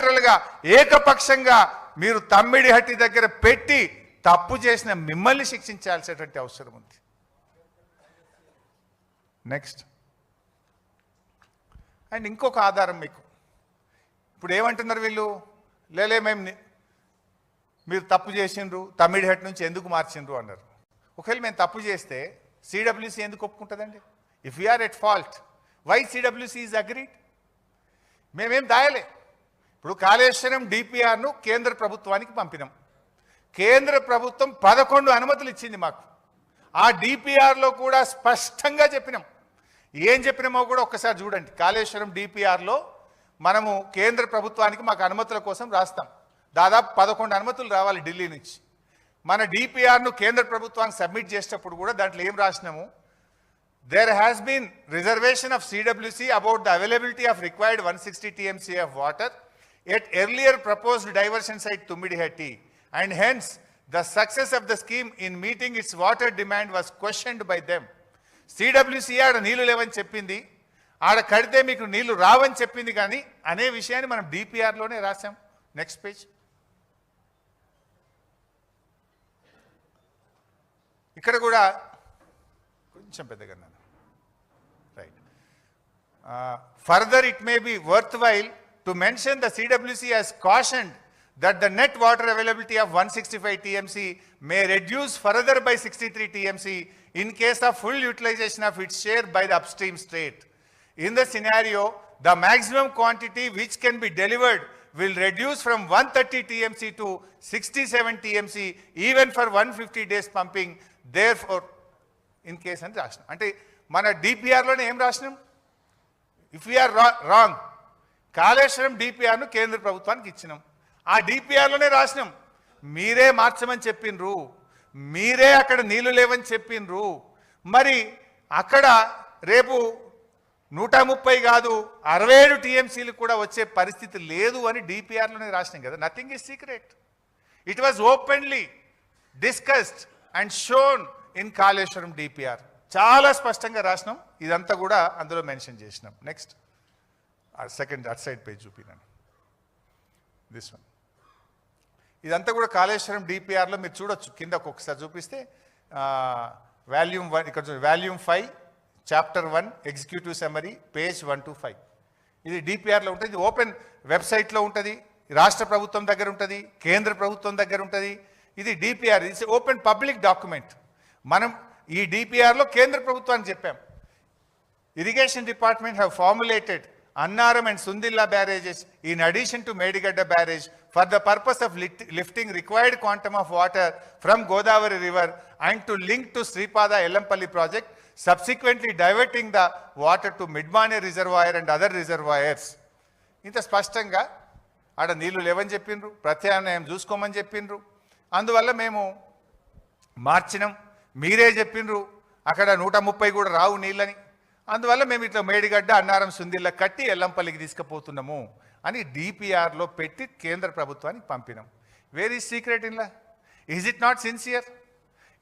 యూనిలాటరల్గా ఏకపక్షంగా మీరు తమ్మిడిహట్టి దగ్గర పెట్టి తప్పు చేసిన మిమ్మల్ని శిక్షించాల్సినటువంటి అవసరం ఉంది. నెక్స్ట్ అండ్ ఇంకొక ఆధారం మీకు ఇప్పుడు ఏమంటున్నారు వీళ్ళు, లేలే మీరు తప్పు చేసిండ్రు, తమ్మిడిహట్టి నుంచి ఎందుకు మార్చిండ్రు అన్నారు. ఒకవేళ మేము తప్పు చేస్తే సిడబ్ల్యూసి ఎందుకు ఒప్పుకుంటుందండి? If you're at fault why CWC is agreed? మేమేం దాయలే. ఇప్పుడు కాళేశ్వరం డిపిఆర్ను కేంద్ర ప్రభుత్వానికి పంపినాం. కేంద్ర ప్రభుత్వం 11 అనుమతులు ఇచ్చింది మాకు. ఆ డిపిఆర్లో కూడా స్పష్టంగా చెప్పినాం. ఏం చెప్పినామో కూడా ఒక్కసారి చూడండి. కాళేశ్వరం డిపిఆర్లో మనము కేంద్ర ప్రభుత్వానికి మాకు అనుమతుల కోసం రాస్తాం. దాదాపు 11 అనుమతులు రావాలి ఢిల్లీ నుంచి. మన డిపిఆర్ను కేంద్ర ప్రభుత్వానికి సబ్మిట్ చేసేటప్పుడు కూడా దాంట్లో ఏం రాసినాము, there has been reservation of CWC about the availability of required 160 TMC of water at earlier proposed diversion site Tummidihatti, and hence the success of the scheme in meeting its water demand was questioned by them. CWC ఆడ నీళ్లు లేవని చెప్పింది, ఆడ కడితే మీకు నీళ్లు రావని చెప్పింది, కానీ అనే విషయాన్ని మనం డిపిఆర్లోనే రాసాం. Next page. ఇక్కడ కూడా కొంచెం పెద్దగా right. Further it may be worth while to mention the CWC has cautioned that the net water availability of 165 TMC may reduce further by 63 TMC in case of full utilization of its share by the upstream state. In the scenario, the maximum quantity which can be delivered will reduce from 130 TMC to 67 TMC even for 150 days pumping. Therefore, in case అని రాసినాం. అంటే మన డిపిఆర్లోనే ఏం రాసినాం, if we are wrong, Kaleshwaram డిపిఆర్ను కేంద్ర ప్రభుత్వానికి ఇచ్చినాం. ఆ డిపిఆర్లోనే రాసినాం మీరే మార్చమని చెప్పిండ్రు, మీరే అక్కడ నీళ్లు లేవని చెప్పిండ్రు. మరి అక్కడ రేపు 130 కాదు 67 TMCలు కూడా వచ్చే పరిస్థితి లేదు అని డిపిఆర్లోనే రాసినాం కదా. Nothing is secret. It was openly discussed and shown in Kaleshwaram DPR. చాలా స్పష్టంగా రాసినాం. ఇదంతా కూడా అందులో మెన్షన్ చేసినాం. Next second at side page చూపినాను, దిస్ వన్. ఇదంతా కూడా కాళేశ్వరం డిపిఆర్లో మీరు చూడొచ్చు. కింద ఒక్కొక్కసారి చూపిస్తే వాల్యూమ్ 1 ఇక్కడ volume 5 chapter 1 executive summary page 1 to 5. ఇది డిపిఆర్లో ఉంటుంది. ఇది ఓపెన్ వెబ్సైట్లో ఉంటుంది. రాష్ట్ర ప్రభుత్వం దగ్గర ఉంటుంది, కేంద్ర ప్రభుత్వం దగ్గర ఉంటుంది. ఇది డిపిఆర్, ఇది ఓపెన్ పబ్లిక్ డాక్యుమెంట్. మనం ఈ డిపిఆర్లో కేంద్ర ప్రభుత్వానికి చెప్పాం, irrigation department have formulated Annaram and Sundilla barrages in addition to Medigadda barrage for the purpose of lifting required quantum of water from Godavari river and to link to Sripada Ellampalli project, subsequently diverting the water to Midmane reservoir and other reservoirs. ఇంత స్పష్టంగా ఆడ నీళ్లు లేవని చెప్పిండ్రు, ప్రత్యామ్నాయం చూసుకోమని చెప్పిండ్రు. అందువల్ల మేము మార్చినాం. మీరే చెప్పిండ్రు అక్కడ 130 కూడా రావు నీళ్ళని. అందువల్ల మేము ఇట్లా మేడిగడ్డ అన్నారం సుందిల్ల కట్టి ఎల్లంపల్లికి తీసుకుపోతున్నాము అని డిపిఆర్లో పెట్టి కేంద్ర ప్రభుత్వానికి పంపినాం. వేర్ ఈజ్ సీక్రెట్ ఇన్లా? Is it not sincere?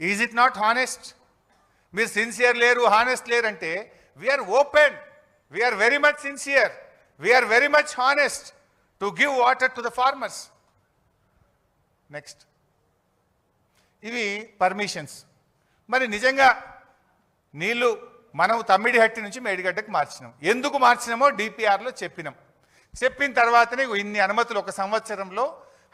Is it not honest? మీరు సిన్సియర్ లేరు, హానెస్ట్ లేరంటే we're open, we're very much sincere, we're very much honest to give water to the farmers. Next, ఇవి పర్మిషన్స్. మరి నిజంగా నీళ్ళు మనం తమ్మిడిహట్టి నుంచి మేడిగడ్డకు మార్చినాం. ఎందుకు మార్చినామో డిపిఆర్లో చెప్పినాం. చెప్పిన తర్వాతనే ఇన్ని అనుమతులు ఒక సంవత్సరంలో.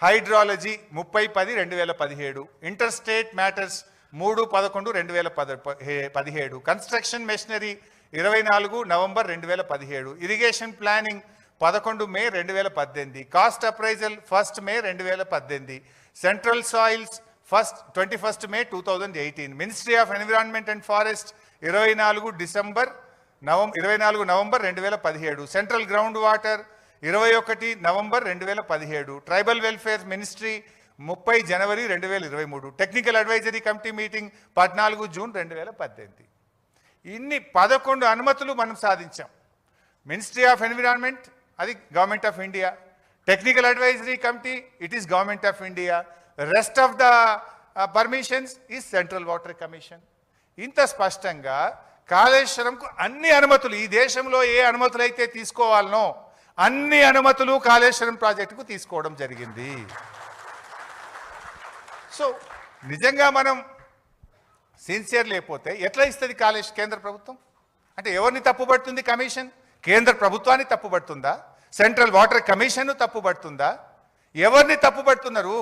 Hydrology 30/10/2017, inter state matters 3/11/2017, construction machinery 24 November 2017, irrigation planning 11 May 2018, cost appraisal 1 May 2018, central soils 21 May 2018, ministry of environment and forest 24 November 2017, central ground water 21 November 2017, tribal welfare ministry 30 January 2023, technical advisory committee meeting 14 June 2018. ఇన్ని 11 అనుమతులు మనం సాధించాం. Ministry of environment అది government of India, technical advisory committee it is government of India, rest of the permissions is central water commission. ఇంత స్పష్టంగా కాళేశ్వరంకు అన్ని అనుమతులు, ఈ దేశంలో ఏ అనుమతులు అయితే తీసుకోవాలనో అన్ని అనుమతులు కాళేశ్వరం ప్రాజెక్టుకు తీసుకోవడం జరిగింది. సో నిజంగా మనం సిన్సియర్ లేకపోతే ఎట్లా ఇస్తుంది కేంద్ర ప్రభుత్వం? అంటే ఎవరిని తప్పుపడుతుంది కమిషన్? కేంద్ర ప్రభుత్వాన్ని తప్పుపడుతుందా? సెంట్రల్ వాటర్ కమిషన్ను తప్పుపడుతుందా? ఎవరిని తప్పుపడుతున్నారు?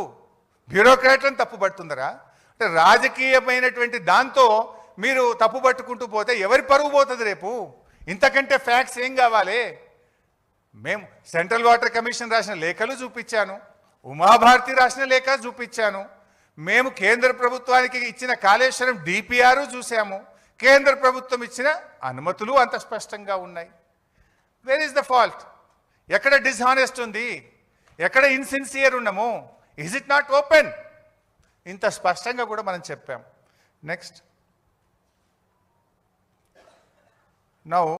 బ్యూరోక్రాట్లను తప్పుపడుతున్నారా? అంటే రాజకీయమైనటువంటి దాంతో మీరు తప్పుపట్టుకుంటూ పోతే ఎవరి పరువు పోతుంది రేపు? ఇంతకంటే ఫ్యాక్ట్స్ ఏం కావాలి? మేము సెంట్రల్ వాటర్ కమిషన్ రాసిన లేఖలు చూపించాను, ఉమాభారతి రాసిన లేఖ చూపించాను, మేము కేంద్ర ప్రభుత్వానికి ఇచ్చిన కాళేశ్వరం డిపిఆర్ చూసాము, కేంద్ర ప్రభుత్వం ఇచ్చిన అనుమతులు అంత స్పష్టంగా ఉన్నాయి. Where is the fault? ఎక్కడ డిస్హానెస్ట్ ఉంది? ఎక్కడ ఇన్సిన్సియర్ ఉన్నాము? Is it not open? ఇంత స్పష్టంగా కూడా మనం చెప్పాం. Next now